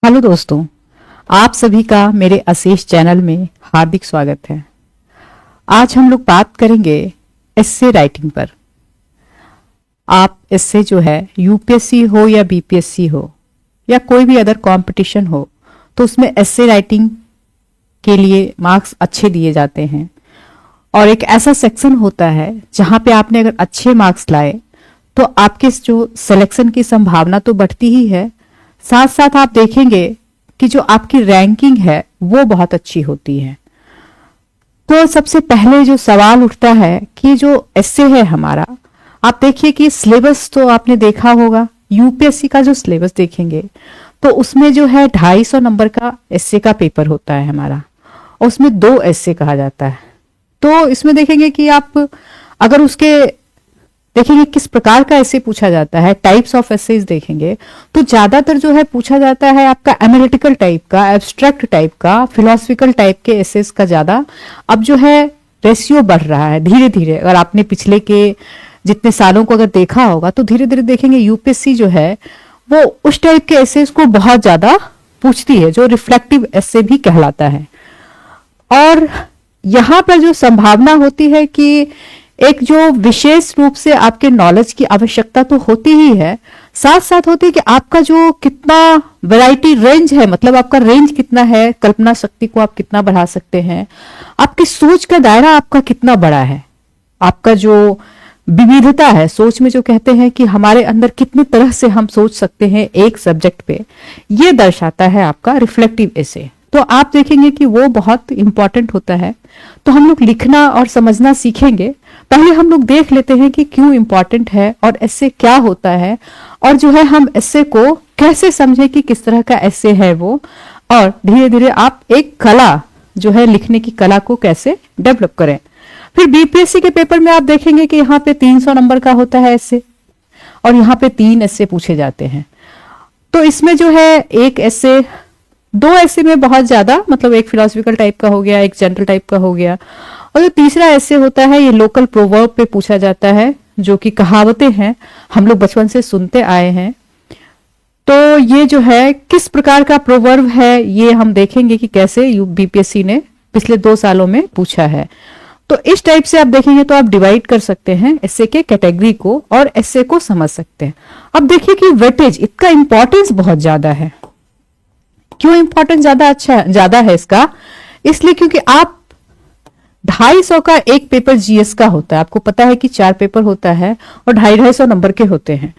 Hello दोस्तों, आप सभी का मेरे अशेष चैनल में हार्दिक स्वागत है। आज हम लोग बात करेंगे एस्से राइटिंग पर। आप एस्से जो है यूपीएससी हो या बीपीएससी हो या कोई भी अदर कंपटीशन हो, तो उसमें एस्से राइटिंग के लिए मार्क्स अच्छे दिए जाते हैं। और एक ऐसा सेक्शन होता है जहां पे आपने अगर अच्छे मार्क्स लाए तो आपके जो सिलेक्शन की संभावना तो बढ़ती ही है, साथ साथ आप देखेंगे कि जो आपकी रैंकिंग है वो बहुत अच्छी होती है। तो सबसे पहले जो सवाल उठता है कि जो एस्से है हमारा, आप देखिए कि सिलेबस तो आपने देखा होगा। यूपीएससी का जो सिलेबस देखेंगे तो उसमें जो है 250 नंबर का एस्से का पेपर होता है हमारा, और उसमें 2 एस्से कहा जाता है। तो इसमें देखेंगे कि आप अगर उसके देखेंगे किस प्रकार का एस्से पूछा जाता है, टाइप्स ऑफ एस्सेज देखेंगे तो ज्यादातर जो है पूछा जाता है आपका एनालिटिकल टाइप का, एब्स्ट्रैक्ट टाइप का, फिलोसफिकल टाइप के एस्सेज का ज्यादा अब जो है रेशियो बढ़ रहा है धीरे धीरे। अगर आपने पिछले के जितने सालों को अगर देखा होगा तो धीरे धीरे देखेंगे यूपीएससी जो है वो उस टाइप के एस्सेज को बहुत ज्यादा पूछती है, जो रिफ्लेक्टिव एस्से भी कहलाता है। और यहाँ पर जो संभावना होती है कि एक जो विशेष रूप से आपके नॉलेज की आवश्यकता तो होती ही है, साथ साथ होती है कि आपका जो कितना वैरायटी रेंज है, मतलब आपका रेंज कितना है, कल्पना शक्ति को आप कितना बढ़ा सकते हैं, आपकी सोच का दायरा आपका कितना बड़ा है, आपका जो विविधता है सोच में, जो कहते हैं कि हमारे अंदर कितनी तरह से हम सोच सकते हैं एक सब्जेक्ट पे, ये दर्शाता है आपका रिफ्लेक्टिव एस्से। तो आप देखेंगे कि वो बहुत इंपॉर्टेंट होता है। तो हम लोग लिखना और समझना सीखेंगे। पहले हम लोग देख लेते हैं कि क्यों इंपॉर्टेंट है और एस्से क्या होता है, और जो है हम एस्से को कैसे समझें कि किस तरह का एस्से है वो, और धीरे धीरे आप एक कला जो है लिखने की कला को कैसे डेवलप करें। फिर बीपीएससी के पेपर में आप देखेंगे कि यहाँ पे 300 नंबर का होता है एस्से, और यहाँ पे 3 एस्से पूछे जाते हैं। तो इसमें जो है एक एस्से, 2 एस्से में बहुत ज्यादा, मतलब एक फिलोसफिकल टाइप का हो गया, एक जनरल टाइप का हो गया, और जो तीसरा एस्से होता है ये लोकल प्रोवर्ब पे पूछा जाता है, जो कि कहावतें हैं, हम लोग बचपन से सुनते आए हैं। तो ये जो है किस प्रकार का प्रोवर्ब है ये हम देखेंगे कि कैसे बीपीएससी ने पिछले 2 सालों में पूछा है। तो इस टाइप से आप देखेंगे तो आप डिवाइड कर सकते हैं एस्से के कैटेगरी को और एस्से को समझ सकते हैं। अब देखिए कि वेटेज, इसका इंपॉर्टेंस बहुत ज्यादा है। क्यों इंपॉर्टेंस ज्यादा है इसका? इसलिए क्योंकि आप 250 का एक पेपर जीएस का होता है, आपको पता है कि 4 पेपर होता है और 250 नंबर के होते हैं।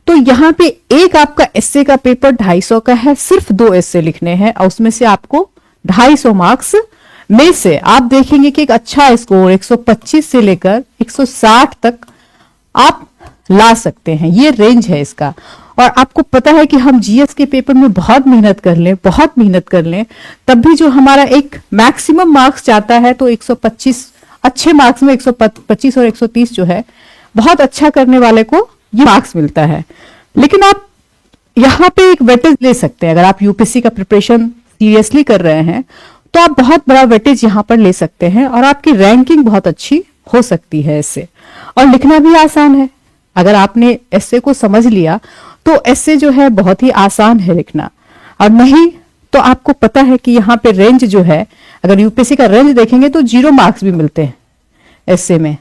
तो यहाँ पे एक आपका एस्से का पेपर 250 का है, सिर्फ 2 एस्से लिखने हैं, और उसमें से आपको 250 मार्क्स में से आप देखेंगे कि एक अच्छा स्कोर 125 से लेकर 160 तक आप ला सकते हैं। ये रेंज है इसका। और आपको पता है कि हम जीएस के पेपर में बहुत मेहनत कर लें, तब भी जो हमारा एक मैक्सिमम मार्क्स जाता है तो 125, अच्छे मार्क्स में 125 और 130 जो है बहुत अच्छा करने वाले को ये मार्क्स मिलता है। लेकिन आप यहाँ पे एक वेटेज ले सकते हैं। अगर आप यूपीएससी का प्रिपरेशन सीरियसली कर रहे हैं तो आप बहुत बड़ा वेटेज यहाँ पर ले सकते हैं, और आपकी रैंकिंग बहुत अच्छी हो सकती है इससे। और लिखना भी आसान है। अगर आपने एस्से को समझ लिया तो एस्से जो है बहुत ही आसान है लिखना। और नहीं तो आपको पता है कि यहाँ पे रेंज जो है, अगर यूपीएससी का रेंज देखेंगे तो 0 मार्क्स भी मिलते हैं एस्से में।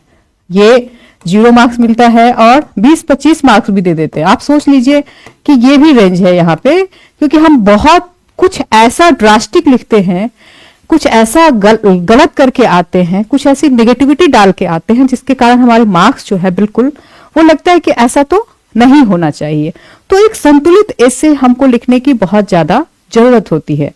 ये 0 मार्क्स मिलता है और 20-25 मार्क्स भी दे देते हैं। आप सोच लीजिए कि ये भी रेंज है यहाँ पे, क्योंकि हम बहुत कुछ ऐसा ड्रास्टिक लिखते हैं, कुछ ऐसा गलत करके आते हैं, कुछ ऐसी नेगेटिविटी डाल के आते हैं, जिसके कारण हमारे मार्क्स जो है बिल्कुल वो लगता है कि ऐसा तो नहीं होना चाहिए। तो एक संतुलित एस्से हमको लिखने की बहुत ज्यादा जरूरत होती है,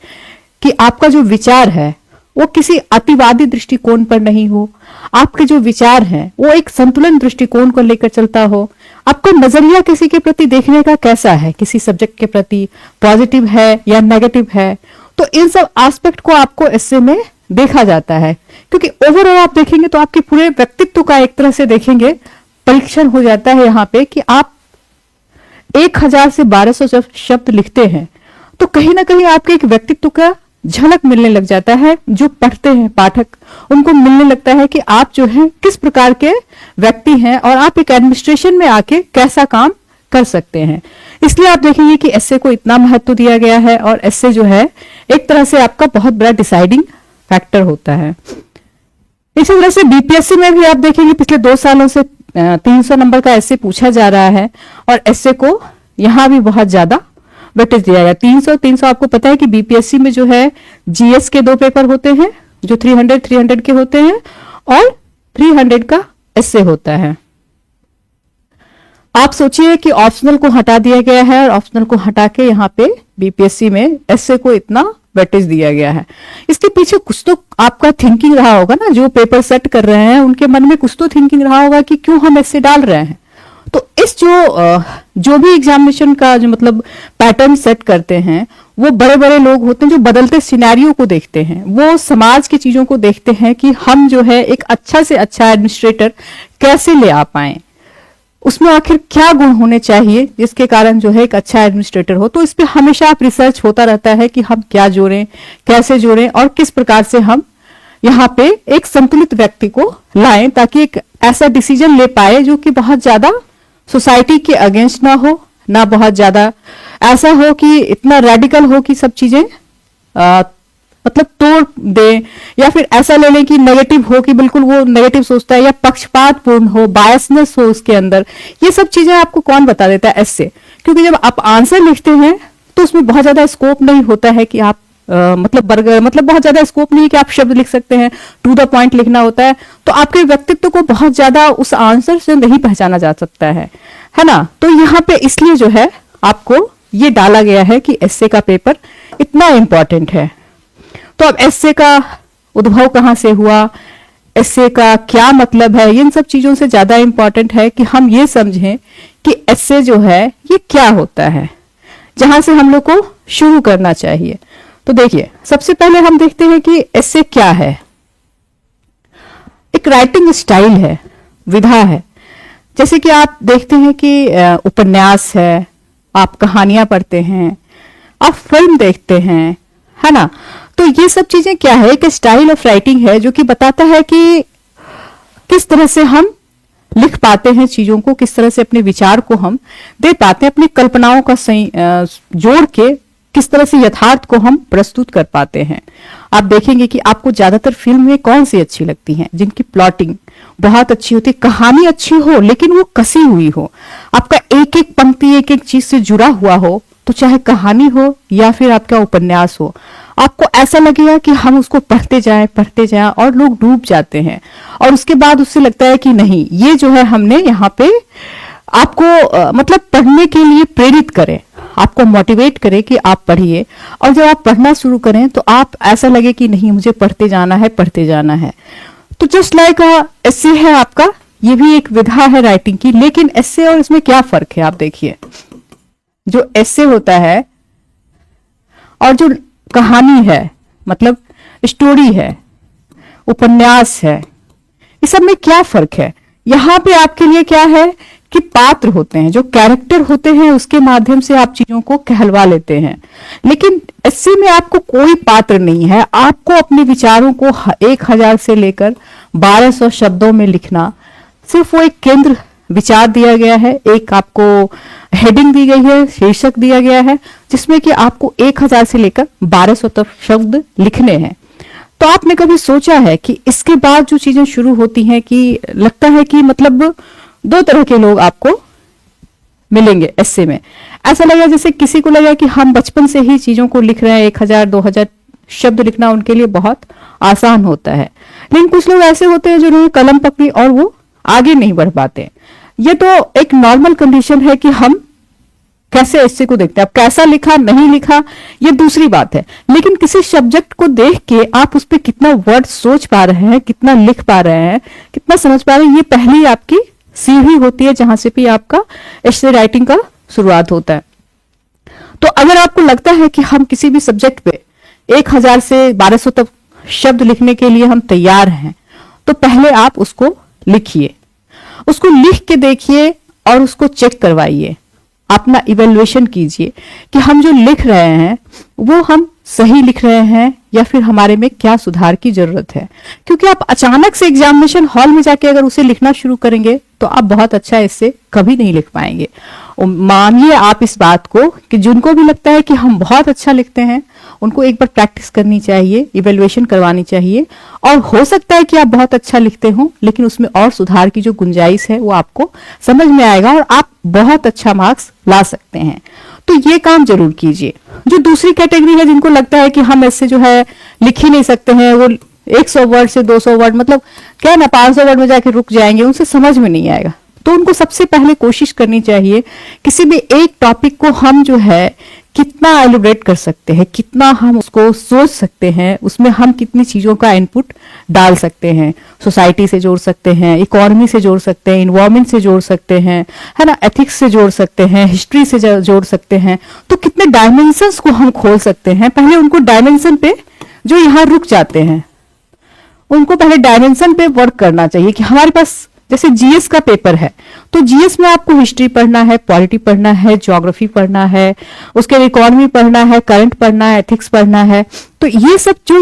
कि आपका जो विचार है वो किसी अतिवादी दृष्टिकोण पर नहीं हो, आपके जो विचार हैं वो एक संतुलन दृष्टिकोण को लेकर चलता हो, आपका नजरिया किसी के प्रति देखने का कैसा है, किसी सब्जेक्ट के प्रति पॉजिटिव है या नेगेटिव है। तो इन सब एस्पेक्ट को आपको एस्से में देखा जाता है, क्योंकि ओवरऑल आप देखेंगे तो आपके पूरे व्यक्तित्व का एक तरह से देखेंगे परीक्षण हो जाता है यहाँ पे, कि आप 1000 से 1200 शब्द लिखते हैं तो कहीं ना कहीं आपके एक व्यक्तित्व का झलक मिलने लग जाता है। जो पढ़ते हैं पाठक, उनको मिलने लगता है कि आप जो है किस प्रकार के व्यक्ति हैं, और आप एक एडमिनिस्ट्रेशन में आके कैसा काम कर सकते हैं। इसलिए आप देखेंगे कि एसए को इतना महत्व दिया गया है, और एसए जो है एक तरह से आपका बहुत बड़ा डिसाइडिंग फैक्टर होता है। इसी तरह से बीपीएससी में भी आप देखेंगे पिछले 2 सालों से 300 नंबर का एसए पूछा जा रहा है, और एसए को यहां भी बहुत ज्यादा वेटेज दिया गया। 300 आपको पता है कि बीपीएससी में जो है जीएस के 2 पेपर होते हैं जो 300 के होते हैं, और 300 का एसए होता है। आप सोचिए कि ऑप्शनल को हटा दिया गया है, और ऑप्शनल को हटा के यहाँ पे बीपीएससी में एसए को इतना वेटेज दिया गया है। इसके पीछे कुछ तो आपका थिंकिंग रहा होगा ना, जो पेपर सेट कर रहे हैं उनके मन में कुछ तो थिंकिंग रहा होगा कि क्यों हम एसए डाल रहे हैं। तो इस जो भी एग्जामिनेशन का जो मतलब पैटर्न सेट करते हैं, वो बड़े बड़े लोग होते हैं जो बदलते सिनेरियो को देखते हैं, वो समाज की चीजों को देखते हैं कि हम जो है एक अच्छा से अच्छा एडमिनिस्ट्रेटर कैसे ले आ पाए, उसमें आखिर क्या गुण होने चाहिए जिसके कारण जो है एक अच्छा एडमिनिस्ट्रेटर हो। तो इस पे हमेशा आप रिसर्च होता रहता है कि हम क्या जोड़ें, कैसे जोड़ें, और किस प्रकार से हम यहाँ पे एक संतुलित व्यक्ति को लाएं, ताकि एक ऐसा डिसीजन ले पाए जो कि बहुत ज्यादा सोसाइटी के अगेंस्ट ना हो, ना बहुत ज्यादा ऐसा हो कि इतना रेडिकल हो कि सब चीजें मतलब तोड़ दे, या फिर ऐसा ले लें कि नेगेटिव हो कि बिल्कुल वो नेगेटिव सोचता है, या पक्षपात पूर्ण हो, बायसनेस हो उसके अंदर। ये सब चीजें आपको कौन बता देता है? एसए। क्योंकि जब आप आंसर लिखते हैं तो उसमें बहुत ज्यादा स्कोप नहीं होता है कि आप मतलब बहुत ज्यादा स्कोप नहीं है कि आप शब्द लिख सकते हैं, टू द पॉइंट लिखना होता है, तो आपके व्यक्तित्व को बहुत ज्यादा उस आंसर से नहीं पहचाना जा सकता है ना। तो यहाँ पे इसलिए जो है आपको ये डाला गया है कि एसए का पेपर इतना इंपॉर्टेंट है। तो अब एसए का उद्भव कहां से हुआ, एसए का क्या मतलब है, इन सब चीजों से ज्यादा इंपॉर्टेंट है कि हम ये समझें कि एसए जो है ये क्या होता है, जहां से हम लोग को शुरू करना चाहिए। तो देखिए, सबसे पहले हम देखते हैं कि एसए क्या है। एक राइटिंग स्टाइल है, विधा है। जैसे कि आप देखते हैं कि उपन्यास है, आप कहानियां पढ़ते हैं, आप फिल्म देखते हैं, है ना। तो ये सब चीजें क्या है, एक स्टाइल ऑफ राइटिंग है जो कि बताता है कि किस तरह से हम लिख पाते हैं चीजों को, किस तरह से अपने विचार को हम दे पाते हैं, अपनी कल्पनाओं का सही जोड़ के किस तरह से यथार्थ को हम प्रस्तुत कर पाते हैं। आप देखेंगे कि आपको ज्यादातर फिल्में कौन सी अच्छी लगती हैं, जिनकी प्लॉटिंग बहुत अच्छी होती, कहानी अच्छी हो लेकिन वो कसी हुई हो, आपका एक एक पंक्ति एक एक चीज से जुड़ा हुआ हो, तो चाहे कहानी हो या फिर आपका उपन्यास हो, आपको ऐसा लगेगा कि हम उसको पढ़ते जाएं और लोग डूब जाते हैं, और उसके बाद उससे लगता है कि नहीं, ये जो है हमने यहाँ पे आपको मतलब पढ़ने के लिए प्रेरित करें, आपको मोटिवेट करें कि आप पढ़िए, और जब आप पढ़ना शुरू करें तो आप ऐसा लगे कि नहीं, मुझे पढ़ते जाना है। तो जस्ट लाइक एस्से है आपका, ये भी एक विधा है राइटिंग की। लेकिन एस्से और इसमें क्या फर्क है, आप देखिए। जो एस्से होता है और जो कहानी है, मतलब स्टोरी है, उपन्यास है, इस सब में क्या फर्क है? यहां पे आपके लिए क्या है कि पात्र होते हैं, जो कैरेक्टर होते हैं, उसके माध्यम से आप चीजों को कहलवा लेते हैं। लेकिन एस्से में आपको कोई पात्र नहीं है, आपको अपने विचारों को 1000 से लेकर 1200 शब्दों में लिखना। सिर्फ वो एक केंद्र विचार दिया गया है, एक आपको हेडिंग दी गई है, शीर्षक दिया गया है, जिसमें कि आपको 1000 से लेकर 1200 तक शब्द लिखने हैं। तो आपने कभी सोचा है कि इसके बाद जो चीजें शुरू होती हैं कि लगता है कि मतलब 2 तरह के लोग आपको मिलेंगे एस्से में। ऐसा लगा जैसे किसी को लगा कि हम बचपन से ही चीजों को लिख रहे हैं, 1000-2000 शब्द लिखना उनके लिए बहुत आसान होता है। लेकिन कुछ लोग ऐसे होते हैं जिन्होंने कलम पकड़ी और वो आगे नहीं बढ़ पाते। ये तो एक नॉर्मल कंडीशन है कि हम कैसे एस्से को देखते हैं। अब कैसा लिखा नहीं लिखा ये दूसरी बात है, लेकिन किसी सब्जेक्ट को देख के आप उस पर कितना वर्ड सोच पा रहे हैं, कितना लिख पा रहे हैं, कितना समझ पा रहे हैं, ये पहली आपकी सीढ़ी होती है जहां से भी आपका एस्से राइटिंग का शुरुआत होता है। तो अगर आपको लगता है कि हम किसी भी सब्जेक्ट पे 1000 से 1200 तक शब्द लिखने के लिए हम तैयार हैं, तो पहले आप उसको लिखिए, उसको लिख के देखिए और उसको चेक करवाइए, अपना इवैल्यूएशन कीजिए कि हम जो लिख रहे हैं वो हम सही लिख रहे हैं या फिर हमारे में क्या सुधार की जरूरत है। क्योंकि आप अचानक से एग्जामिनेशन हॉल में जाके अगर उसे लिखना शुरू करेंगे तो आप बहुत अच्छा इससे कभी नहीं लिख पाएंगे। मानिए आप इस बात को कि जिनको भी लगता है कि हम बहुत अच्छा लिखते हैं, उनको एक बार प्रैक्टिस करनी चाहिए, इवेल्युएशन करवानी चाहिए। और हो सकता है कि आप बहुत अच्छा लिखते हो, लेकिन उसमें और सुधार की जो गुंजाइश है वो आपको समझ में आएगा और आप बहुत अच्छा मार्क्स ला सकते हैं। तो ये काम जरूर कीजिए। जो दूसरी कैटेगरी है, जिनको लगता है कि हम ऐसे जो है लिख ही नहीं सकते हैं, वो 100 वर्ड से 200 वर्ड, मतलब क्या ना 500 वर्ड में जाके रुक जाएंगे, उनसे समझ में नहीं आएगा। तो उनको सबसे पहले कोशिश करनी चाहिए किसी भी एक टॉपिक को हम जो है कितना एलिब्रेट कर सकते हैं, कितना हम उसको सोच सकते हैं, उसमें हम कितनी चीजों का इनपुट डाल सकते हैं। सोसाइटी से जोड़ सकते हैं, इकोनॉमी से जोड़ सकते हैं, इन्वायरमेंट से जोड़ सकते हैं, है ना, एथिक्स से जोड़ सकते हैं, हिस्ट्री से जोड़ सकते हैं। तो कितने डायमेंशंस को हम खोल सकते हैं। पहले उनको डायमेंशन पे जो यहाँ रुक जाते हैं, उनको पहले डायमेंशन पे वर्क करना चाहिए कि हमारे पास जैसे जीएस का पेपर है, तो जीएस में आपको हिस्ट्री पढ़ना है, पॉलिटी पढ़ना है, ज्योग्राफी पढ़ना है, उसके इकोनॉमी पढ़ना है, करंट पढ़ना है, एथिक्स पढ़ना है। तो ये सब जो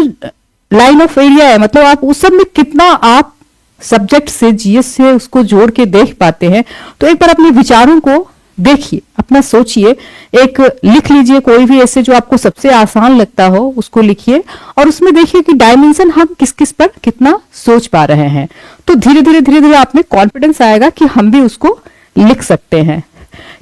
लाइन ऑफ एरिया है, मतलब आप उस सब में कितना आप सब्जेक्ट से, जीएस से उसको जोड़ के देख पाते हैं। तो एक बार अपने विचारों को देखिए, अपना सोचिए, एक लिख लीजिए कोई भी ऐसे जो आपको सबसे आसान लगता हो, उसको लिखिए और उसमें देखिए कि डायमेंशन हम किस किस पर कितना सोच पा रहे हैं। तो धीरे धीरे आप में कॉन्फिडेंस आएगा कि हम भी उसको लिख सकते हैं।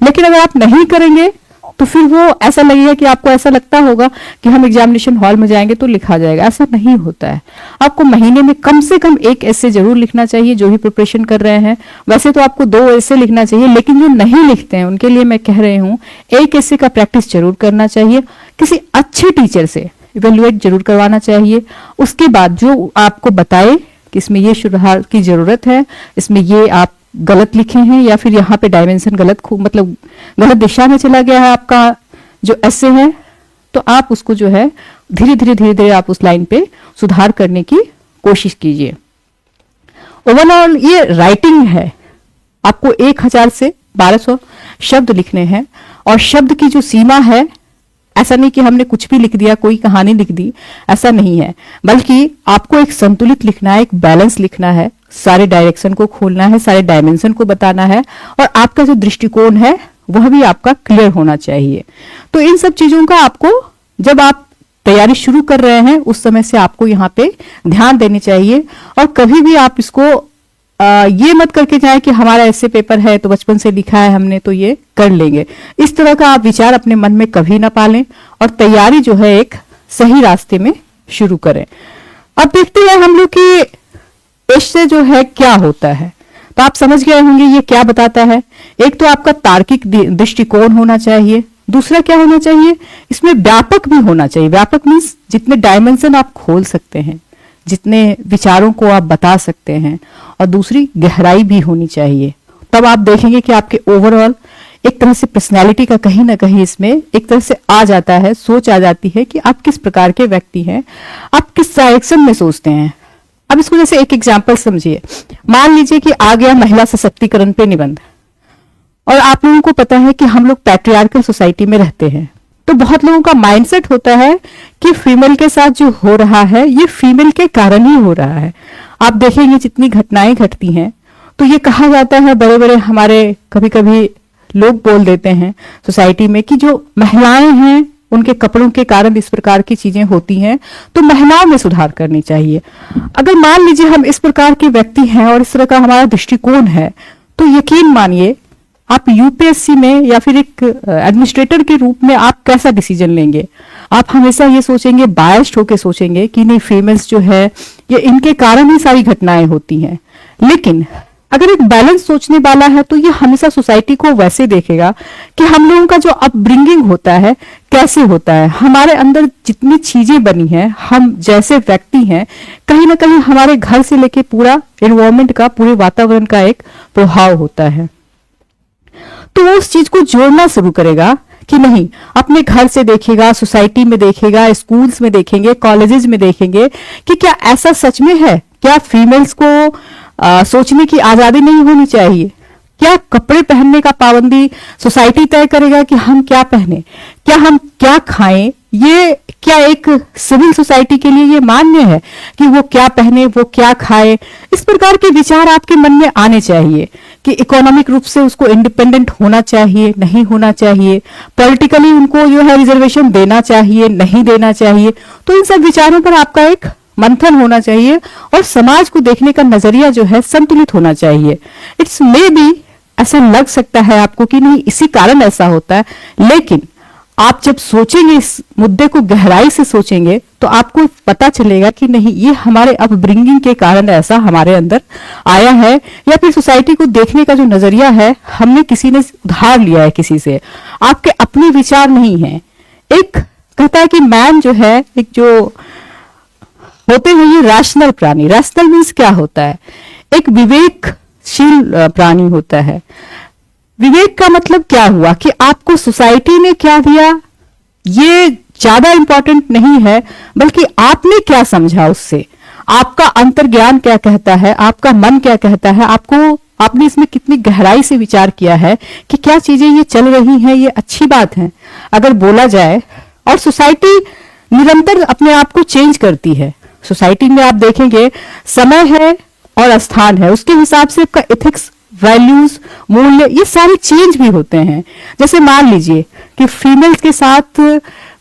लेकिन अगर आप नहीं करेंगे तो फिर वो ऐसा लगेगा कि आपको ऐसा लगता होगा कि हम एग्जामिनेशन हॉल में जाएंगे तो लिखा जाएगा। ऐसा नहीं होता है। आपको महीने में कम से कम एक ऐसे जरूर लिखना चाहिए जो भी प्रिपरेशन कर रहे हैं। वैसे तो आपको 2 ऐसे लिखना चाहिए, लेकिन जो नहीं लिखते हैं उनके लिए मैं कह रही हूँ एक ऐसे का प्रैक्टिस जरूर करना चाहिए। किसी अच्छे टीचर से इवेल्युएट जरूर करवाना चाहिए। उसके बाद जो आपको बताए कि इसमें ये सुधार की जरूरत है, इसमें ये आप गलत लिखे हैं, या फिर यहाँ पे डायमेंशन गलत मतलब गलत दिशा में चला गया है आपका जो ऐसे है, तो आप उसको जो है धीरे धीरे आप उस लाइन पे सुधार करने की कोशिश कीजिए। ओवरऑल ये राइटिंग है, आपको 1000 से 1200 शब्द लिखने हैं। और शब्द की जो सीमा है, ऐसा नहीं कि हमने कुछ भी लिख दिया, कोई कहानी लिख दी, ऐसा नहीं है, बल्कि आपको एक संतुलित लिखना है, एक बैलेंस लिखना है, सारे डायरेक्शन को खोलना है, सारे डायमेंशन को बताना है, और आपका जो दृष्टिकोण है वह भी आपका क्लियर होना चाहिए। तो इन सब चीजों का आपको जब आप तैयारी शुरू कर रहे हैं उस समय से आपको यहाँ पे ध्यान देनी चाहिए। और कभी भी आप इसको ये मत करके जाए कि हमारा ऐसे पेपर है तो बचपन से लिखा है हमने तो ये कर लेंगे। इस तरह का आप विचार अपने मन में कभी ना पालें और तैयारी जो है एक सही रास्ते में शुरू करें। अब देखते हैं हम लोग कि इससे जो है क्या होता है। तो आप समझ गए होंगे ये क्या बताता है। एक तो आपका तार्किक दृष्टिकोण होना चाहिए, दूसरा क्या होना चाहिए, इसमें व्यापक भी होना चाहिए। व्यापक मीन्स जितने डायमेंशन आप खोल सकते हैं, जितने विचारों को आप बता सकते हैं, और दूसरी गहराई भी होनी चाहिए। तब आप देखेंगे कि आपके ओवरऑल एक तरह से पर्सनैलिटी का कहीं ना कहीं इसमें एक तरह से आ जाता है, सोच आ जाती है कि आप किस प्रकार के व्यक्ति हैं, आप किस डायरेक्शन में सोचते हैं। अब इसको जैसे एक एग्जाम्पल समझिए। मान लीजिए कि आ गया महिला सशक्तिकरण पे निबंध, और आप लोगों को पता है कि हम लोग पैट्रियार्कल सोसाइटी में रहते हैं। तो बहुत लोगों का माइंडसेट होता है कि फीमेल के साथ जो हो रहा है ये फीमेल के कारण ही हो रहा है। आप देखेंगे जितनी घटनाएं घटती हैं तो ये कहा जाता है, बड़े बड़े हमारे कभी कभी लोग बोल देते हैं सोसाइटी में कि जो महिलाएं हैं उनके कपड़ों के कारण इस प्रकार की चीजें होती हैं, तो महिलाओं में सुधार करनी चाहिए। अगर मान लीजिए हम इस प्रकार के व्यक्ति हैं और इस तरह का हमारा दृष्टिकोण है, तो यकीन मानिए आप यूपीएससी में या फिर एक एडमिनिस्ट्रेटर के रूप में आप कैसा डिसीजन लेंगे। आप हमेशा ये सोचेंगे, बायस्ड होकर सोचेंगे कि नहीं फीमेल्स जो है ये इनके कारण ही सारी घटनाएं होती हैं। लेकिन अगर एक बैलेंस सोचने वाला है तो ये हमेशा सोसाइटी को वैसे देखेगा कि हम लोगों का जो अपब्रिंगिंग होता है कैसे होता है, हमारे अंदर जितनी चीजें बनी हैं, हम जैसे व्यक्ति हैं, कहीं ना कहीं हमारे घर से लेके पूरा एनवायरमेंट का, पूरे वातावरण का एक प्रभाव होता है। तो वो उस चीज को जोड़ना शुरू करेगा कि नहीं, अपने घर से देखेगा, सोसाइटी में देखेगा, स्कूल्स में देखेंगे, कॉलेजेस में देखेंगे कि क्या ऐसा सच में है, क्या फीमेल्स को सोचने की आजादी नहीं होनी चाहिए, क्या कपड़े पहनने का पाबंदी सोसाइटी तय करेगा कि हम क्या पहने, क्या हम क्या खाएं, ये क्या एक सिविल सोसाइटी के लिए ये मान्य है कि वो क्या पहने, वो क्या खाए। इस प्रकार के विचार आपके मन में आने चाहिए कि इकोनॉमिक रूप से उसको इंडिपेंडेंट होना चाहिए, नहीं होना चाहिए, पॉलिटिकली उनको जो है रिजर्वेशन देना चाहिए, नहीं देना चाहिए। तो इन सब विचारों पर आपका एक मंथन होना चाहिए और समाज को देखने का नजरिया जो है संतुलित होना चाहिए। इट्स मे बी ऐसा लग सकता है आपको कि नहीं इसी कारण ऐसा होता है, लेकिन आप जब सोचेंगे, इस मुद्दे को गहराई से सोचेंगे, तो आपको पता चलेगा कि नहीं ये हमारे अपब्रिंगिंग के कारण ऐसा हमारे अंदर आया है, या फिर सोसाइटी को देखने का जो नजरिया है हमने किसी ने उधार लिया है किसी से, आपके अपने विचार नहीं है। एक कहता है कि मैन जो है, एक जो होते हैं ये रैशनल प्राणी। रैशनल मीन्स क्या होता है? एक विवेकशील प्राणी होता है। विवेक का मतलब क्या हुआ कि आपको सोसाइटी ने क्या दिया ये ज्यादा इंपॉर्टेंट नहीं है, बल्कि आपने क्या समझा उससे, आपका अंतर्ज्ञान क्या कहता है, आपका मन क्या कहता है, आपने इसमें कितनी गहराई से विचार किया है कि क्या चीजें ये चल रही हैं, ये अच्छी बात है अगर बोला जाए। और सोसाइटी निरंतर अपने आप को चेंज करती है। सोसाइटी में आप देखेंगे समय है और स्थान है, उसके हिसाब से आपका एथिक्स, वैल्यूज, मूल्य ये सारे चेंज भी होते हैं। जैसे मान लीजिए कि फीमेल्स के साथ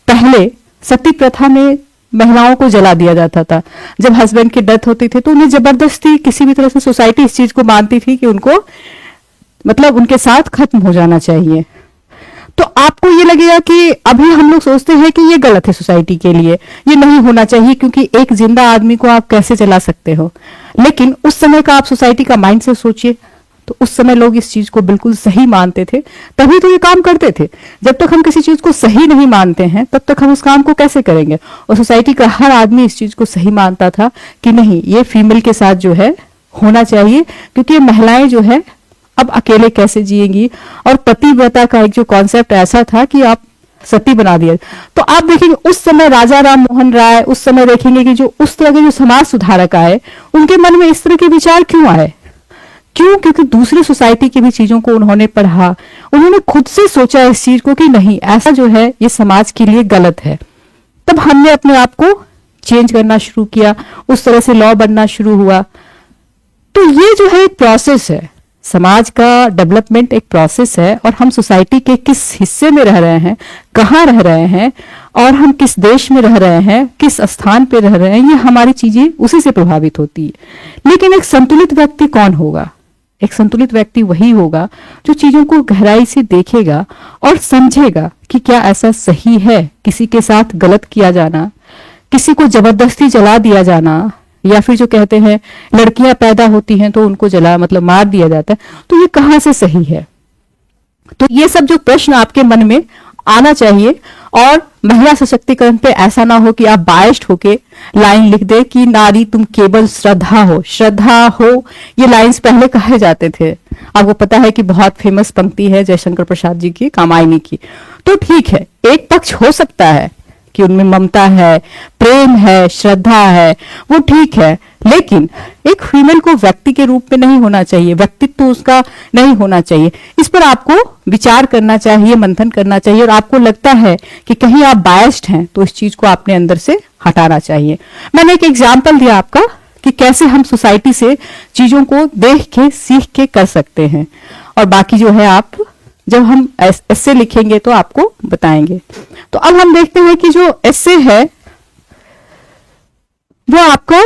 पहले सती प्रथा में महिलाओं को जला दिया जाता था। जब हस्बैंड की डेथ होती थी तो उन्हें जबरदस्ती किसी भी तरह से सोसाइटी इस चीज को मानती थी कि उनको मतलब उनके साथ खत्म हो जाना चाहिए। तो आपको ये लगेगा कि अभी हम लोग सोचते हैं कि ये गलत है सोसाइटी के लिए, ये नहीं होना चाहिए, क्योंकि एक जिंदा आदमी को आप कैसे जला सकते हो। लेकिन उस समय का आप सोसाइटी का माइंड से सोचिए, तो उस समय लोग इस चीज को बिल्कुल सही मानते थे, तभी तो ये काम करते थे। जब तक हम किसी चीज को सही नहीं मानते हैं तब तक हम उस काम को कैसे करेंगे। और सोसाइटी का हर आदमी इस चीज को सही मानता था कि नहीं ये फीमेल के साथ जो है होना चाहिए, क्योंकि ये महिलाएं जो है अब अकेले कैसे जिएंगी। और पतिव्रता का एक जो कॉन्सेप्ट ऐसा था कि आप सती बना दिया। तो आप देखेंगे उस समय राजा राम मोहन राय, उस समय देखेंगे कि जो उस तरह के जो समाज सुधारक आए, उनके मन में इस तरह के विचार क्यों आए? क्यों? क्योंकि दूसरी सोसाइटी की भी चीजों को उन्होंने पढ़ा, उन्होंने खुद से सोचा इस चीज को कि नहीं ऐसा जो है ये समाज के लिए गलत है। तब हमने अपने आप को चेंज करना शुरू किया, उस तरह से लॉ बनना शुरू हुआ। तो ये जो है एक प्रोसेस है, समाज का डेवलपमेंट एक प्रोसेस है। और हम सोसाइटी के किस हिस्से में रह रहे हैं, कहाँ रह रहे हैं, और हम किस देश में रह रहे हैं, किस स्थान पे रह रहे हैं, ये हमारी चीजें उसी से प्रभावित होती है। लेकिन एक संतुलित व्यक्ति कौन होगा? एक संतुलित व्यक्ति वही होगा जो चीजों को गहराई से देखेगा और समझेगा कि क्या ऐसा सही है किसी के साथ गलत किया जाना, किसी को जबरदस्ती जला दिया जाना, या फिर जो कहते हैं लड़कियां पैदा होती हैं तो उनको जला मतलब मार दिया जाता है, तो ये कहां से सही है। तो ये सब जो प्रश्न आपके मन में आना चाहिए। और महिला सशक्तिकरण पे ऐसा ना हो कि आप बायस्ड होके लाइन लिख दे कि नारी तुम केवल श्रद्धा हो, श्रद्धा हो। ये लाइंस पहले कहे जाते थे। आपको पता है कि बहुत फेमस पंक्ति है जयशंकर प्रसाद जी की, कामायनी की। तो ठीक है, एक पक्ष हो सकता है कि उनमें ममता है, प्रेम है, श्रद्धा है, वो ठीक है। लेकिन एक फीमेल को व्यक्ति के रूप में नहीं होना चाहिए, व्यक्तित्व तो उसका नहीं होना चाहिए। इस पर आपको विचार करना चाहिए, मंथन करना चाहिए। और आपको लगता है कि कहीं आप बायस्ड हैं तो इस चीज को अपने अंदर से हटाना चाहिए। मैंने एक एग्जाम्पल दिया आपका कि कैसे हम सोसाइटी से चीजों को देख के सीख के कर सकते हैं। और बाकी जो है आप जब हम एस्से लिखेंगे तो आपको बताएंगे। तो अब हम देखते हैं कि जो एस्से है वो आपका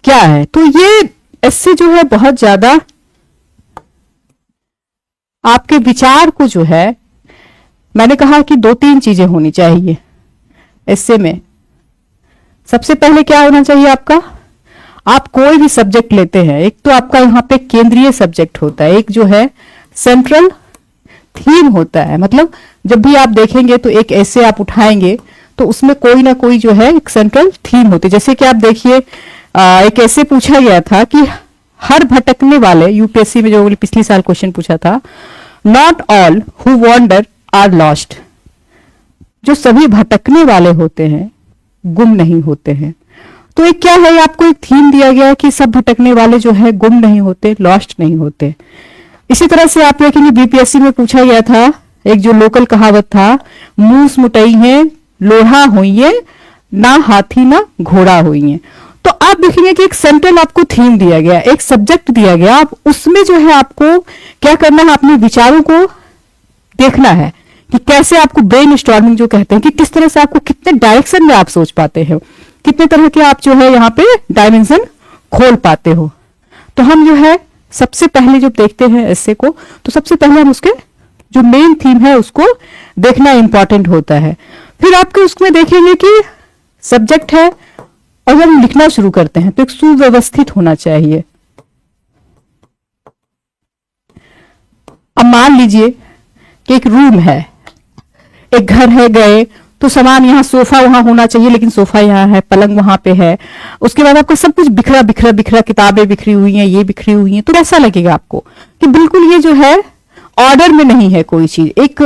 क्या है। तो ये एस्से जो है बहुत ज्यादा आपके विचार को जो है, मैंने कहा कि 2-3 चीजें होनी चाहिए एस्से में। सबसे पहले क्या होना चाहिए आपका, आप कोई भी सब्जेक्ट लेते हैं, एक तो आपका यहाँ पे केंद्रीय सब्जेक्ट होता है, एक जो है सेंट्रल थीम होता है। मतलब जब भी आप देखेंगे तो एक ऐसे आप उठाएंगे तो उसमें कोई ना कोई जो है एक सेंट्रल थीम होती है। जैसे कि आप देखिए एक ऐसे पूछा गया था कि हर भटकने वाले, यूपीएससी में जो पिछले साल क्वेश्चन पूछा था, not all who wander are lost. जो सभी भटकने वाले होते हैं गुम नहीं होते हैं। तो एक क्या है, आपको एक थीम दिया गया है कि सब भटकने वाले जो है गुम नहीं होते, लॉस्ट नहीं होते। इसी तरह से आप देखेंगे बीपीएससी में पूछा गया था, एक जो लोकल कहावत था, मूस मुटई है लोढ़ा होइए, ना हाथी ना घोड़ा होइए। तो आप देखेंगे कि एक सेंट्रल आपको थीम दिया गया, एक सब्जेक्ट दिया गया, आप उसमें जो है आपको क्या करना है, अपने विचारों को देखना है कि कैसे आपको ब्रेन स्टॉर्मिंग जो कहते हैं, कि किस तरह से आपको कितने डायरेक्शन में आप सोच पाते हो, कितने तरह के आप जो है यहाँ पे डायमेंशन खोल पाते हो। तो हम जो है सबसे पहले जब देखते हैं एस्से को, तो सबसे पहले हम उसके जो मेन थीम है उसको देखना इंपॉर्टेंट होता है। फिर आपके उसमें देखेंगे कि सब्जेक्ट है, और जब हम लिखना शुरू करते हैं तो एक सुव्यवस्थित होना चाहिए। अब मान लीजिए कि एक रूम है, एक घर है, गए तो सामान यहाँ, सोफा वहां होना चाहिए लेकिन सोफा यहाँ है, पलंग वहां पे है, उसके बाद आपको सब कुछ बिखरा बिखरा बिखरा, किताबें बिखरी हुई हैं, ये बिखरी हुई हैं, तो कैसा लगेगा आपको कि बिल्कुल ये जो है ऑर्डर में नहीं है कोई चीज, एक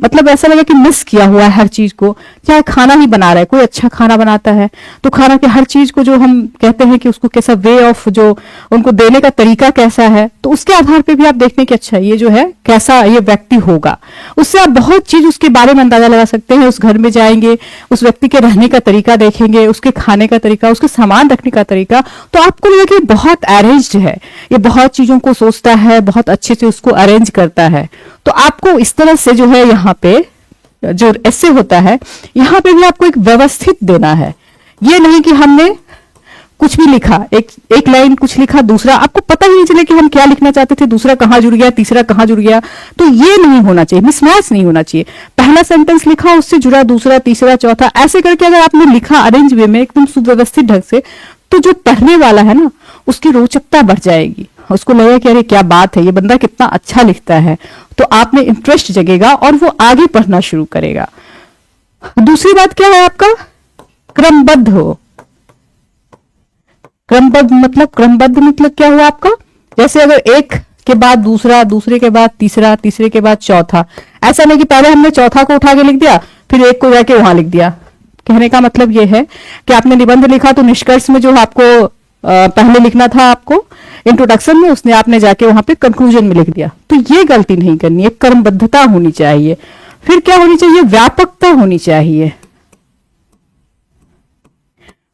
मतलब ऐसा लगे कि मिस किया हुआ है हर चीज को। चाहे खाना ही बना रहा है, कोई अच्छा खाना बनाता है तो खाना के हर चीज को जो हम कहते हैं कि उसको कैसा वे ऑफ, जो उनको देने का तरीका कैसा है, तो उसके आधार पे भी आप देखते हैं कि अच्छा ये जो है कैसा ये व्यक्ति होगा, उससे आप बहुत चीज उसके बारे में अंदाजा लगा सकते हैं। उस घर में जाएंगे, उस व्यक्ति के रहने का तरीका देखेंगे, उसके खाने का तरीका, उसके सामान रखने का तरीका, तो आपको लगेगा कि बहुत अरेंज्ड है, ये बहुत चीजों को सोचता है, बहुत अच्छे से उसको अरेंज करता है। तो आपको इस तरह से जो है यहाँ पे जो ऐसे होता है, यहाँ पे भी आपको एक व्यवस्थित देना है। ये नहीं कि हमने कुछ भी लिखा, एक लाइन कुछ लिखा, दूसरा आपको पता ही नहीं चले कि हम क्या लिखना चाहते थे, दूसरा कहां जुड़ गया, तीसरा कहां जुड़ गया। तो ये नहीं होना चाहिए, मिसमैच नहीं होना चाहिए। पहला सेंटेंस लिखा, उससे जुड़ा दूसरा, तीसरा, चौथा, ऐसे करके अगर आपने लिखा अरेंज वे में एकदम सुव्यवस्थित ढंग से, तो जो पढ़ने वाला है ना उसकी रोचकता बढ़ जाएगी, उसको लगेगा कि अरे क्या बात है, ये बंदा कितना अच्छा लिखता है, तो आप में इंटरेस्ट जगेगा और वो आगे पढ़ना शुरू करेगा। दूसरी बात क्या है, आपका क्रमबद्ध हो। क्रमबद्ध मतलब क्या हुआ आपका, जैसे अगर एक के बाद दूसरा, दूसरे के बाद तीसरा, तीसरे के बाद चौथा, ऐसा नहीं कि पहले हमने चौथा को उठा के लिख दिया फिर एक को जाके वहां लिख दिया। कहने का मतलब यह है कि आपने निबंध लिखा तो निष्कर्ष में जो आपको पहले लिखना था, आपको इंट्रोडक्शन में, उसने आपने जाके वहां पे कंक्लूजन में लिख दिया। तो ये गलती नहीं करनी है, क्रमबद्धता होनी चाहिए। फिर क्या होनी चाहिए, व्यापकता होनी चाहिए।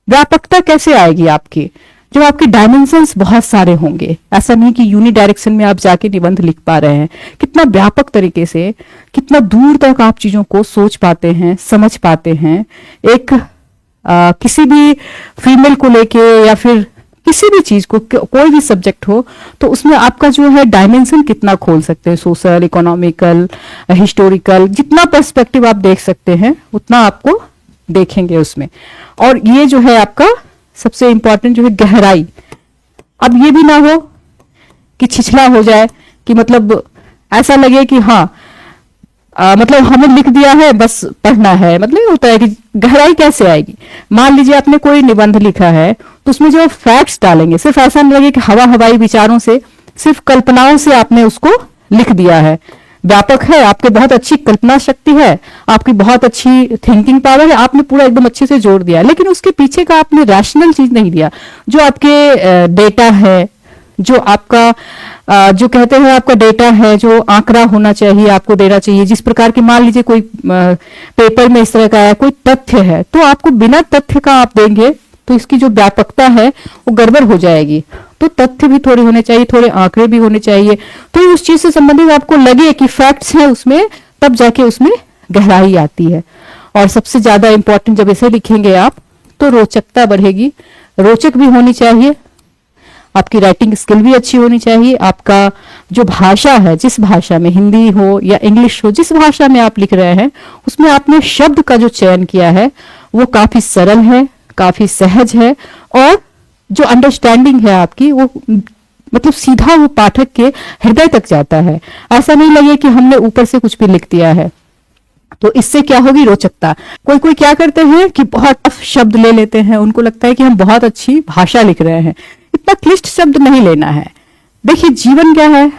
व्यापकता कैसे आएगी आपकी, जब आपके डायमेंशंस बहुत सारे होंगे। ऐसा नहीं कि यूनि डायरेक्शन में आप जाके निबंध लिख पा रहे हैं, कितना व्यापक तरीके से, कितना दूर तक आप चीजों को सोच पाते हैं, समझ पाते हैं। एक किसी भी फीमेल को लेके या फिर किसी भी चीज को, कोई भी सब्जेक्ट हो, तो उसमें आपका जो है डायमेंशन कितना खोल सकते हैं, सोशल, इकोनॉमिकल, हिस्टोरिकल, जितना पर्सपेक्टिव आप देख सकते हैं उतना आपको देखेंगे उसमें। और ये जो है आपका सबसे इंपॉर्टेंट जो है गहराई। अब ये भी ना हो कि छिछला हो जाए, कि मतलब ऐसा लगे कि हाँ मतलब हमें लिख दिया है बस पढ़ना है, मतलब ये होता है कि गहराई कैसे आएगी। मान लीजिए आपने कोई निबंध लिखा है तो उसमें जो फैक्ट्स डालेंगे, सिर्फ ऐसा नहीं लगे कि हवा हवाई विचारों से, सिर्फ कल्पनाओं से आपने उसको लिख दिया है। व्यापक है, आपके बहुत अच्छी कल्पना शक्ति है, आपकी बहुत अच्छी थिंकिंग पावर है, आपने पूरा एकदम अच्छे से जोड़ दिया, लेकिन उसके पीछे का आपने रैशनल चीज नहीं दिया। जो आपके डेटा है, जो आपका जो कहते हैं आपका डेटा है, जो आंकड़ा होना चाहिए आपको देना चाहिए, जिस प्रकार की मान लीजिए कोई पेपर में इस तरह का है, कोई तथ्य है, तो आपको बिना तथ्य का आप देंगे तो इसकी जो व्यापकता है वो गड़बड़ हो जाएगी। तो तथ्य भी थोड़े होने चाहिए, थोड़े आंकड़े भी होने चाहिए, तो उस चीज से संबंधित आपको लगे कि फैक्ट्स हैं उसमें, तब जाके उसमें गहराई आती है। और सबसे ज्यादा इंपॉर्टेंट जब इसे लिखेंगे आप तो रोचकता बढ़ेगी, रोचक भी होनी चाहिए, आपकी राइटिंग स्किल भी अच्छी होनी चाहिए, आपका जो भाषा है, जिस भाषा में, हिंदी हो या इंग्लिश हो, जिस भाषा में आप लिख रहे हैं उसमें आपने शब्द का जो चयन किया है वो काफी सरल है, काफी सहज है, और जो अंडरस्टैंडिंग है आपकी वो मतलब सीधा वो पाठक के हृदय तक जाता है। ऐसा नहीं लगे कि हमने ऊपर से कुछ भी लिख दिया है। तो इससे क्या होगी, रोचकता। कोई कोई क्या करते हैं कि बहुत टफ शब्द ले लेते हैं, उनको लगता है कि हम बहुत अच्छी भाषा लिख रहे हैं। इतना क्लिष्ट शब्द नहीं लेना है। देखिए जीवन क्या है,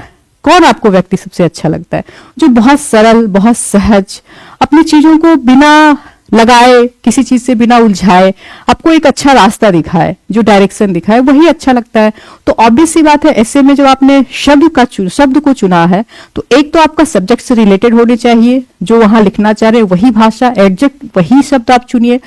कौन आपको व्यक्ति सबसे अच्छा लगता है, जो बहुत सरल, बहुत सहज, अपनी चीजों को बिना लगाए, किसी चीज से बिना उलझाए, आपको एक अच्छा रास्ता दिखाए, जो डायरेक्शन दिखाए, वही अच्छा लगता है। तो ऑब्वियस सी बात है, ऐसे में जब आपने शब्द को चुना है, तो एक तो आपका सब्जेक्ट से रिलेटेड होने चाहिए, जो वहां लिखना चाह रहे हैं वही भाषा, एडजेक्ट वही शब्द आप चुनिए।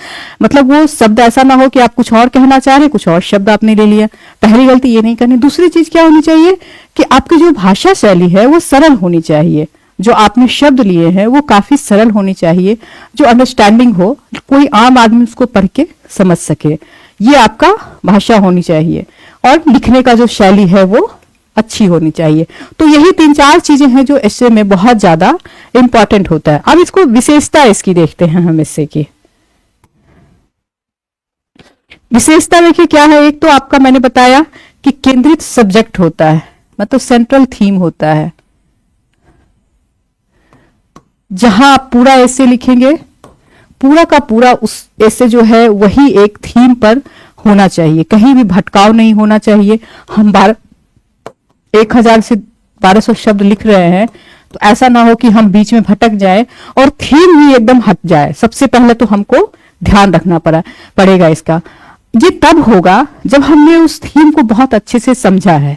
मतलब वो शब्द ऐसा ना हो कि आप कुछ और कहना चाह रहे हैं, कुछ और शब्द आपने ले लिया। पहली गलती ये नहीं करनी। दूसरी चीज क्या होनी चाहिए कि आपकी जो भाषा शैली है वो सरल होनी चाहिए। जो आपने शब्द लिए हैं वो काफी सरल होनी चाहिए, जो अंडरस्टैंडिंग हो, कोई आम आदमी उसको पढ़ के समझ सके। ये आपका भाषा होनी चाहिए, और लिखने का जो शैली है वो अच्छी होनी चाहिए। तो यही 3-4 चीजें हैं जो एस्से में बहुत ज्यादा इंपॉर्टेंट होता है। अब इसको विशेषता इसकी देखते हैं हम एस्से की। विशेषता देखिए क्या है। एक तो आपका मैंने बताया कि केंद्रित सब्जेक्ट होता है, मतलब सेंट्रल थीम होता है। जहां आप पूरा ऐसे लिखेंगे, पूरा का पूरा उस ऐसे जो है वही एक थीम पर होना चाहिए, कहीं भी भटकाव नहीं होना चाहिए। हम 1000 से 1200 शब्द लिख रहे हैं, तो ऐसा ना हो कि हम बीच में भटक जाए और थीम ही एकदम हट जाए। सबसे पहले तो हमको ध्यान रखना पड़ेगा इसका। ये तब होगा जब हमने उस थीम को बहुत अच्छे से समझा है,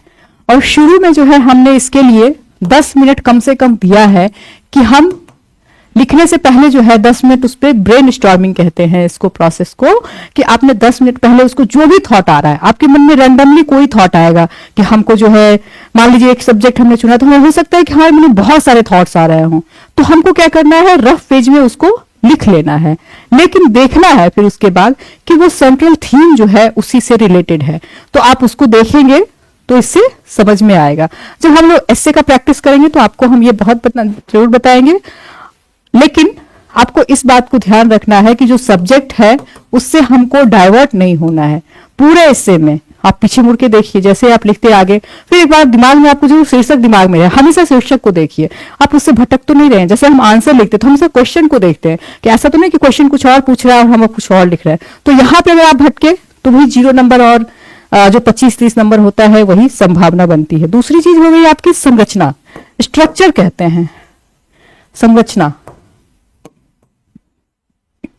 और शुरू में जो है हमने इसके लिए 10 मिनट कम से कम दिया है कि हम लिखने से पहले जो है 10 मिनट उस पर ब्रेन स्टॉर्मिंग कहते हैं इसको, प्रोसेस को, कि आपने 10 मिनट पहले उसको जो भी थॉट आ रहा है आपके मन में, रैंडमली कोई थॉट आएगा कि हमको जो है, मान लीजिए एक सब्जेक्ट हमने चुना, तो हमें हो सकता है कि हाँ, मुझे बहुत सारे थॉट्स आ रहे हों, तो हमको क्या करना है, रफ पेज में उसको लिख लेना है। लेकिन देखना है फिर उसके बाद कि वो सेंट्रल थीम जो है उसी से रिलेटेड है। तो आप उसको देखेंगे तो इससे समझ में आएगा। जब हम लोग एस्से का प्रैक्टिस करेंगे तो आपको हम ये बहुत जरूर बताएंगे, लेकिन आपको इस बात को ध्यान रखना है कि जो सब्जेक्ट है उससे हमको डाइवर्ट नहीं होना है। पूरे एस्से में आप पीछे मुड़ के देखिए, जैसे आप लिखते आगे, फिर एक बार दिमाग में आपको जो शीर्षक दिमाग में है, हमेशा शीर्षक को देखिए, आप उससे भटक तो नहीं रहे हैं। जैसे हम आंसर लिखते तो हमेशा क्वेश्चन को देखते हैं कि ऐसा तो नहीं कि क्वेश्चन कुछ और पूछ रहा है और हम कुछ और लिख रहे हैं। तो यहाँ पे अगर आप भटके तो वही 0 नंबर और जो 25-30 नंबर होता है वही संभावना बनती है। दूसरी चीज हो गई आपकी संरचना, स्ट्रक्चर कहते हैं संरचना।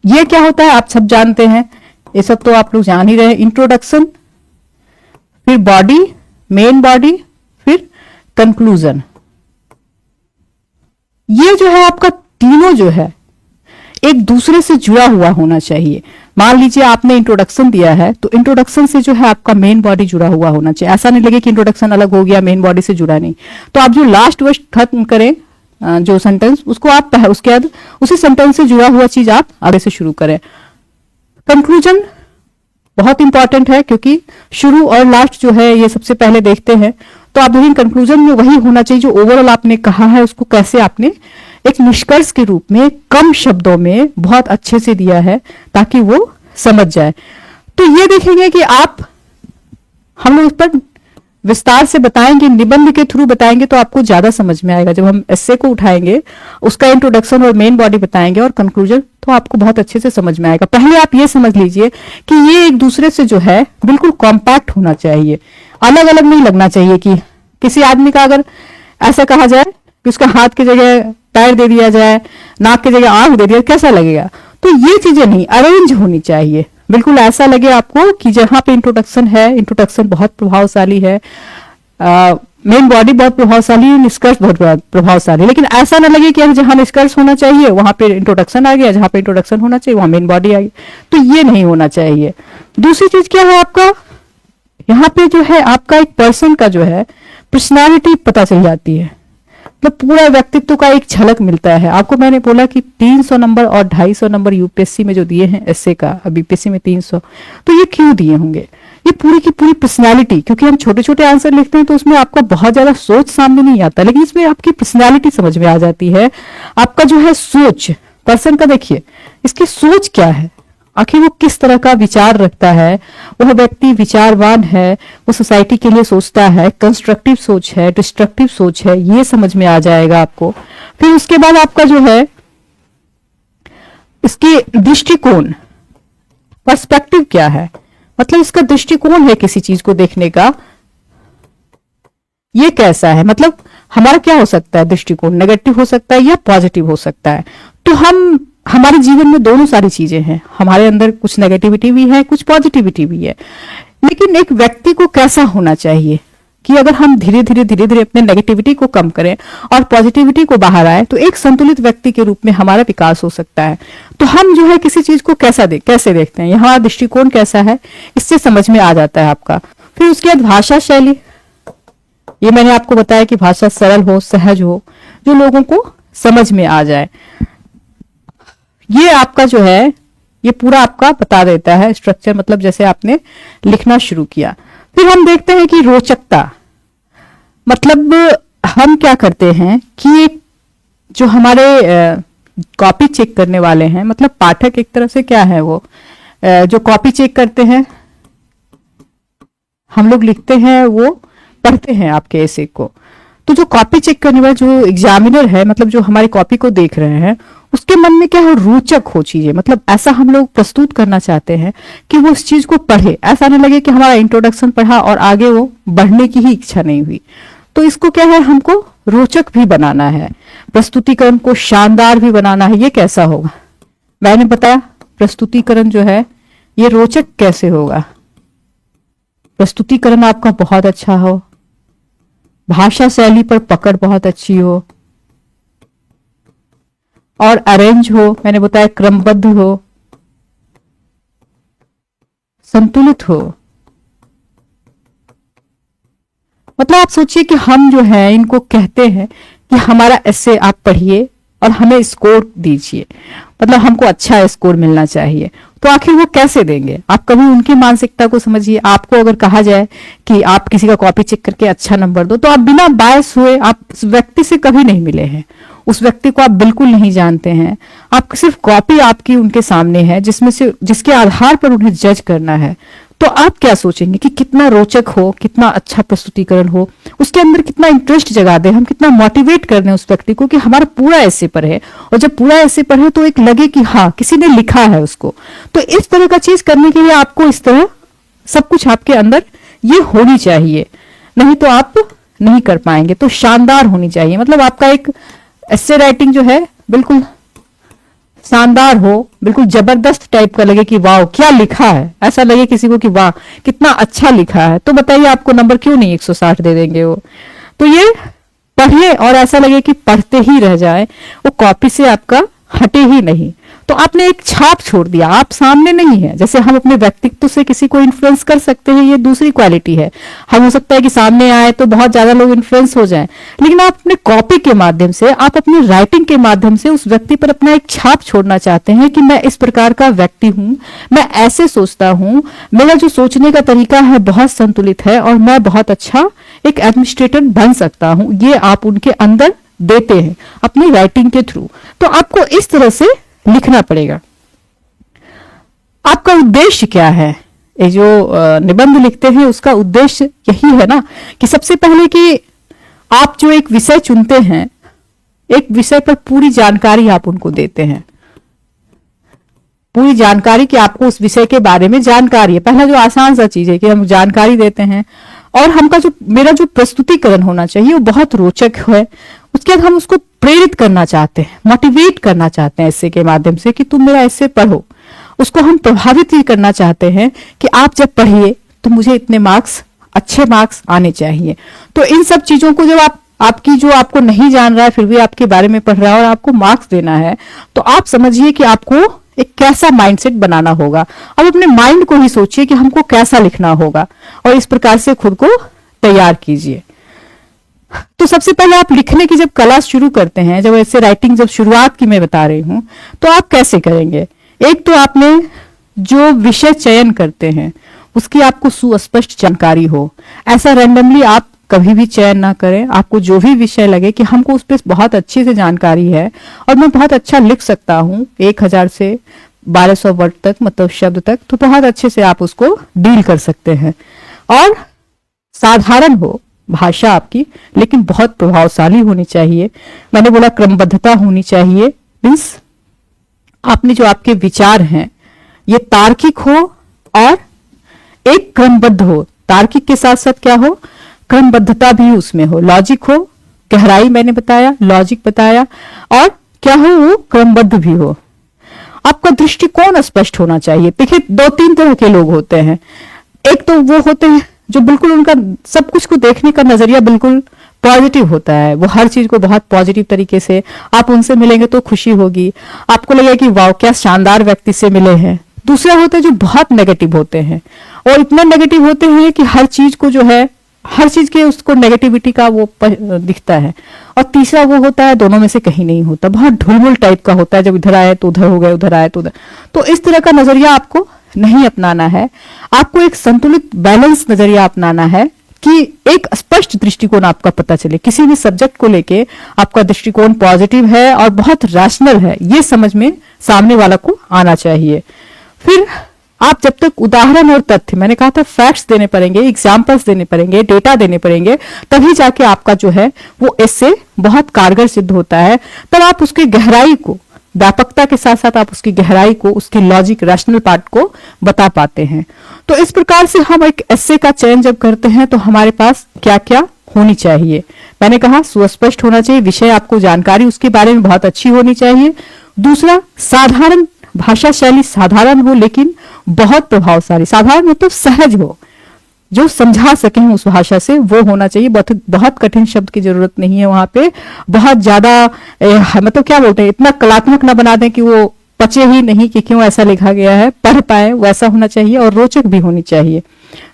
ये क्या होता है आप सब जानते हैं, ये सब तो आप लोग जान ही रहे। इंट्रोडक्शन, फिर बॉडी, मेन बॉडी, फिर कंक्लूजन। ये जो है आपका तीनों जो है एक दूसरे से जुड़ा हुआ होना चाहिए। मान लीजिए आपने इंट्रोडक्शन दिया है, तो इंट्रोडक्शन से जो है आपका मेन बॉडी जुड़ा हुआ होना चाहिए। ऐसा नहीं लगे कि इंट्रोडक्शन अलग हो गया, मेन बॉडी से जुड़ा नहीं। तो आप जो लास्ट वर्ड खत्म करें, जो सेंटेंस, उसको आप उसके बाद उसी सेंटेंस से जुड़ा हुआ चीज आप आगे से शुरू करें। कंक्लूजन बहुत इंपॉर्टेंट है, क्योंकि शुरू और लास्ट जो है ये सबसे पहले देखते हैं। तो आप देखें कंक्लूजन में वही होना चाहिए जो ओवरऑल आपने कहा है, उसको कैसे आपने एक निष्कर्ष के रूप में कम शब्दों में बहुत अच्छे से दिया है ताकि वो समझ जाए। तो ये देखेंगे कि आप, हम लोग इस पर विस्तार से बताएंगे, निबंध के थ्रू बताएंगे तो आपको ज्यादा समझ में आएगा। जब हम एस्से को उठाएंगे, उसका इंट्रोडक्शन और मेन बॉडी बताएंगे और कंक्लूजन, तो आपको बहुत अच्छे से समझ में आएगा। पहले आप ये समझ लीजिए कि ये एक दूसरे से जो है बिल्कुल कॉम्पैक्ट होना चाहिए, अलग अलग नहीं लगना चाहिए। कि किसी आदमी का अगर ऐसा कहा जाए कि उसका हाथ की जगह पैर दे दिया जाए, नाक की जगह आंख दे दिया, कैसा लगेगा? तो ये चीजें नहीं, अरेंज होनी चाहिए। बिल्कुल ऐसा लगे आपको कि जहां पे इंट्रोडक्शन है, इंट्रोडक्शन बहुत प्रभावशाली है, मेन बॉडी बहुत प्रभावशाली है, निष्कर्ष बहुत प्रभावशाली, लेकिन ऐसा ना लगे कि जहां निष्कर्ष होना चाहिए वहां पे इंट्रोडक्शन आ गया, जहां पे इंट्रोडक्शन होना चाहिए वहां मेन बॉडी आ गई। तो ये नहीं होना चाहिए। दूसरी चीज क्या है आपका, यहाँ पे जो है आपका एक पर्सन का जो है पर्सनालिटी पता चल जाती है, मतलब पूरा व्यक्तित्व का एक झलक मिलता है आपको। मैंने बोला कि 300 नंबर और 250 नंबर यूपीएससी में जो दिए हैं एस्से का, अब बीपीएससी में 300, तो ये क्यों दिए होंगे? ये पूरी की पूरी पर्सनालिटी, क्योंकि हम छोटे छोटे आंसर लिखते हैं तो उसमें आपका बहुत ज्यादा सोच सामने नहीं आता, लेकिन इसमें आपकी पर्सनालिटी समझ में आ जाती है। आपका जो है सोच, पर्सन का देखिए इसकी सोच क्या है, आखिर वो किस तरह का विचार रखता है, वह व्यक्ति विचारवान है, वो सोसाइटी के लिए सोचता है, कंस्ट्रक्टिव सोच है, डिस्ट्रक्टिव सोच है, ये समझ में आ जाएगा आपको। फिर उसके बाद आपका जो है इसके दृष्टिकोण, पर्सपेक्टिव क्या है, मतलब इसका दृष्टिकोण है किसी चीज को देखने का, ये कैसा है। मतलब हमारा क्या हो सकता है दृष्टिकोण, नेगेटिव हो सकता है या पॉजिटिव हो सकता है। तो हम हमारे जीवन में दोनों सारी चीजें हैं, हमारे अंदर कुछ नेगेटिविटी भी है, कुछ पॉजिटिविटी भी है। लेकिन एक व्यक्ति को कैसा होना चाहिए कि अगर हम धीरे धीरे अपने नेगेटिविटी को कम करें और पॉजिटिविटी को बाहर आए तो एक संतुलित व्यक्ति के रूप में हमारा विकास हो सकता है। तो हम जो है किसी चीज को कैसे देखते हैं, ये हमारा दृष्टिकोण कैसा है, इससे समझ में आ जाता है आपका। फिर उसके बाद भाषा शैली, ये मैंने आपको बताया कि भाषा सरल हो, सहज हो, जो लोगों को समझ में आ जाए। ये आपका जो है ये पूरा आपका बता देता है स्ट्रक्चर, मतलब जैसे आपने लिखना शुरू किया। फिर हम देखते हैं कि रोचकता, मतलब हम क्या करते हैं कि जो हमारे कॉपी चेक करने वाले हैं, मतलब पाठक एक तरह से क्या है, वो जो कॉपी चेक करते हैं, हम लोग लिखते हैं, वो पढ़ते हैं आपके ऐसे को। तो जो कॉपी चेक करने वाला जो एग्जामिनर है, मतलब जो हमारी कॉपी को देख रहे हैं, उसके मन में क्या हो, रोचक हो चीजें, मतलब ऐसा हम लोग प्रस्तुत करना चाहते हैं कि वो उस चीज को पढ़े, ऐसा नहीं लगे कि हमारा इंट्रोडक्शन पढ़ा और आगे वो बढ़ने की ही इच्छा नहीं हुई। तो इसको क्या है, हमको रोचक भी बनाना है, प्रस्तुतिकरण को शानदार भी बनाना है। ये कैसा होगा, मैंने बताया प्रस्तुतिकरण जो है ये रोचक कैसे होगा, प्रस्तुतिकरण आपका बहुत अच्छा हो, भाषा शैली पर पकड़ बहुत अच्छी हो, और अरेंज हो, मैंने बताया क्रमबद्ध हो, संतुलित हो। मतलब आप सोचिए कि हम जो है इनको कहते हैं कि हमारा ऐसे आप पढ़िए और हमें स्कोर दीजिए, मतलब हमको अच्छा स्कोर मिलना चाहिए। तो आखिर वो कैसे देंगे, आप कभी उनकी मानसिकता को समझिए। आपको अगर कहा जाए कि आप किसी का कॉपी चेक करके अच्छा नंबर दो, तो आप बिना बायस हुए, आप उस व्यक्ति से कभी नहीं मिले हैं, उस व्यक्ति को आप बिल्कुल नहीं जानते हैं, आप सिर्फ कॉपी आपकी उनके सामने है जिसमें से जिसके आधार पर उन्हें जज करना है। तो आप क्या सोचेंगे कि कितना रोचक हो, कितना अच्छा प्रस्तुतिकरण हो, उसके अंदर कितना इंटरेस्ट जगा दे, हम कितना मोटिवेट कर दें उस व्यक्ति को कि हमारा पूरा ऐसे पर है, और जब पूरा ऐसे पर है तो एक लगे कि हाँ किसी ने लिखा है उसको। तो इस तरह का चीज करने के लिए आपको इस तरह सब कुछ आपके अंदर ये होनी चाहिए, नहीं तो आप नहीं कर पाएंगे। तो शानदार होनी चाहिए, मतलब आपका एक एस्से राइटिंग जो है बिल्कुल शानदार हो, बिल्कुल जबरदस्त टाइप का लगे कि वाह क्या लिखा है, ऐसा लगे किसी को कि वाह कितना अच्छा लिखा है। तो बताइए आपको नंबर क्यों नहीं 160 दे देंगे वो। तो ये पढ़िए और ऐसा लगे कि पढ़ते ही रह जाए, वो कॉपी से आपका हटे ही नहीं। तो आपने एक छाप छोड़ दिया, आप सामने नहीं है। जैसे हम अपने व्यक्तित्व से किसी को इन्फ्लुएंस कर सकते हैं, ये दूसरी क्वालिटी है। हम हो सकता है कि सामने आए तो बहुत ज्यादा लोग इन्फ्लुएंस हो जाएं, लेकिन आप अपने कॉपी के माध्यम से, आप अपनी राइटिंग के माध्यम से उस व्यक्ति पर अपना एक छाप छोड़ना चाहते हैं कि मैं इस प्रकार का व्यक्ति हूं, मैं ऐसे सोचता हूं, मेरा जो सोचने का तरीका है बहुत संतुलित है और मैं बहुत अच्छा एक एडमिनिस्ट्रेटर बन सकता हूं। ये आप उनके अंदर देते हैं अपनी राइटिंग के थ्रू। तो आपको इस तरह से लिखना पड़ेगा। आपका उद्देश्य क्या है, ये जो निबंध लिखते हैं उसका उद्देश्य यही है ना कि सबसे पहले कि आप जो एक विषय चुनते हैं, एक विषय पर पूरी जानकारी आप उनको देते हैं, पूरी जानकारी कि आपको उस विषय के बारे में जानकारी है। पहला जो आसान सा चीज है कि हम जानकारी देते हैं, और हमका जो मेरा जो प्रस्तुतिकरण होना चाहिए वो बहुत रोचक है। उसके बाद हम उसको प्रेरित करना चाहते हैं, मोटिवेट करना चाहते हैं ऐसे के माध्यम से कि तुम मेरा ऐसे पढ़ो। उसको हम प्रभावित ही करना चाहते हैं कि आप जब पढ़िए तो मुझे इतने मार्क्स, अच्छे मार्क्स आने चाहिए। तो इन सब चीजों को जब आपकी जो आपको नहीं जान रहा है फिर भी आपके बारे में पढ़ रहा है और आपको मार्क्स देना है, तो आप समझिए कि आपको एक कैसा माइंडसेट बनाना होगा। अब अपने माइंड को ही सोचिए कि हमको कैसा लिखना होगा और इस प्रकार से खुद को तैयार कीजिए। तो सबसे पहले आप लिखने की जब कला शुरू करते हैं, जब ऐसे राइटिंग जब शुरुआत की मैं बता रही हूं, तो आप कैसे करेंगे। एक तो आपने जो विषय चयन करते हैं उसकी आपको सुस्पष्ट जानकारी हो। ऐसा रैंडमली आप कभी भी चयन ना करें। आपको जो भी विषय लगे कि हमको उस पर बहुत अच्छी से जानकारी है और मैं बहुत अच्छा लिख सकता हूं 1000 से 1200 वर्ड तक, मतलब शब्द तक, तो बहुत अच्छे से आप उसको डील कर सकते हैं। और साधारण हो भाषा आपकी, लेकिन बहुत प्रभावशाली होनी चाहिए। मैंने बोला क्रमबद्धता होनी चाहिए, मीन्स आपने जो आपके विचार हैं ये तार्किक हो और एक क्रमबद्ध हो। तार्किक के साथ साथ क्या हो, क्रमबद्धता भी उसमें हो, लॉजिक हो, गहराई मैंने बताया, लॉजिक बताया, और क्या हो वो क्रमबद्ध भी हो। आपका दृष्टिकोण स्पष्ट होना चाहिए। देखिए, दो तीन तरह के लोग होते हैं। एक तो वो होते हैं जो बिल्कुल उनका सब कुछ को देखने का नजरिया बिल्कुल पॉजिटिव होता है, वो हर चीज को बहुत पॉजिटिव तरीके से, आप उनसे मिलेंगे तो खुशी होगी, आपको लगेगा कि वाह क्या शानदार व्यक्ति से मिले हैं। दूसरा होता है जो बहुत नेगेटिव होते हैं, और इतना नेगेटिव होते हैं कि हर चीज को जो है, हर चीज के उसको नेगेटिविटी का वो दिखता है। और तीसरा वो होता है दोनों में से कहीं नहीं होता, बहुत ढुलमुल टाइप का होता है, जब इधर आए तो उधर हो गए, उधर आए तो उधर। तो इस तरह का नजरिया आपको नहीं अपनाना है। आपको एक संतुलित बैलेंस नजरिया अपनाना है कि एक स्पष्ट दृष्टिकोण आपका पता चले, किसी भी सब्जेक्ट को लेके आपका दृष्टिकोण पॉजिटिव है और बहुत रैशनल है, ये समझ में सामने वाला को आना चाहिए। फिर आप जब तक उदाहरण और तथ्य, मैंने कहा था फैक्ट्स देने पड़ेंगे, एग्जाम्पल्स देने पड़ेंगे, डेटा देने पड़ेंगे, तभी जाके आपका जो है वो इससे बहुत कारगर सिद्ध होता है। तब आप उसकी गहराई को, व्यापकता के साथ साथ आप उसकी गहराई को, उसकी लॉजिक, रैशनल पार्ट को बता पाते हैं। तो इस प्रकार से हम एक एस्से का चयन जब करते हैं तो हमारे पास क्या क्या होनी चाहिए। मैंने कहा सुस्पष्ट होना चाहिए, विषय आपको जानकारी उसके बारे में बहुत अच्छी होनी चाहिए। दूसरा, साधारण भाषा शैली, साधारण हो लेकिन बहुत प्रभावशाली। साधारण मतलब सहज हो, जो समझा सके उस भाषा से, वो होना चाहिए। बहुत कठिन शब्द की जरूरत नहीं है वहां पे, बहुत ज्यादा मतलब क्या बोलते हैं, इतना कलात्मक ना बना दें कि वो पचे ही नहीं कि क्यों ऐसा लिखा गया है, पढ़ पाए वैसा होना चाहिए, और रोचक भी होनी चाहिए।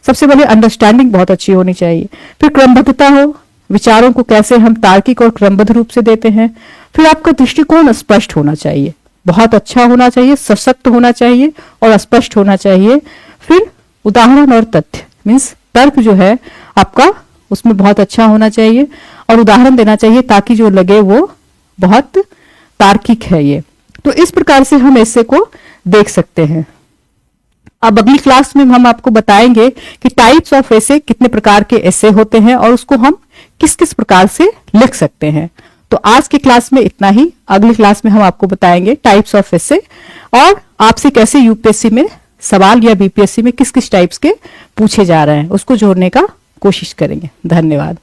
सबसे पहले अंडरस्टैंडिंग बहुत अच्छी होनी चाहिए। फिर क्रमबद्धता हो, विचारों को कैसे हम तार्किक और क्रमबद्ध रूप से देते हैं। फिर आपका दृष्टिकोण स्पष्ट होना चाहिए, बहुत अच्छा होना चाहिए, सशक्त होना चाहिए और स्पष्ट होना चाहिए। फिर उदाहरण और तथ्य मीन्स तर्क जो है आपका उसमें बहुत अच्छा होना चाहिए और उदाहरण देना चाहिए, ताकि जो लगे वो बहुत तार्किक है ये। तो इस प्रकार से हम ऐसे को देख सकते हैं। अब अगली क्लास में हम आपको बताएंगे कि टाइप्स ऑफ ऐसे, कितने प्रकार के ऐसे होते हैं और उसको हम किस किस प्रकार से लिख सकते हैं। तो आज की क्लास में इतना ही। अगली क्लास में हम आपको बताएंगे टाइप्स ऑफ ऐसे, और आपसे कैसे यूपीएससी में सवाल या बीपीएससी में किस किस टाइप्स के पूछे जा रहे हैं, उसको जोड़ने का कोशिश करेंगे। धन्यवाद।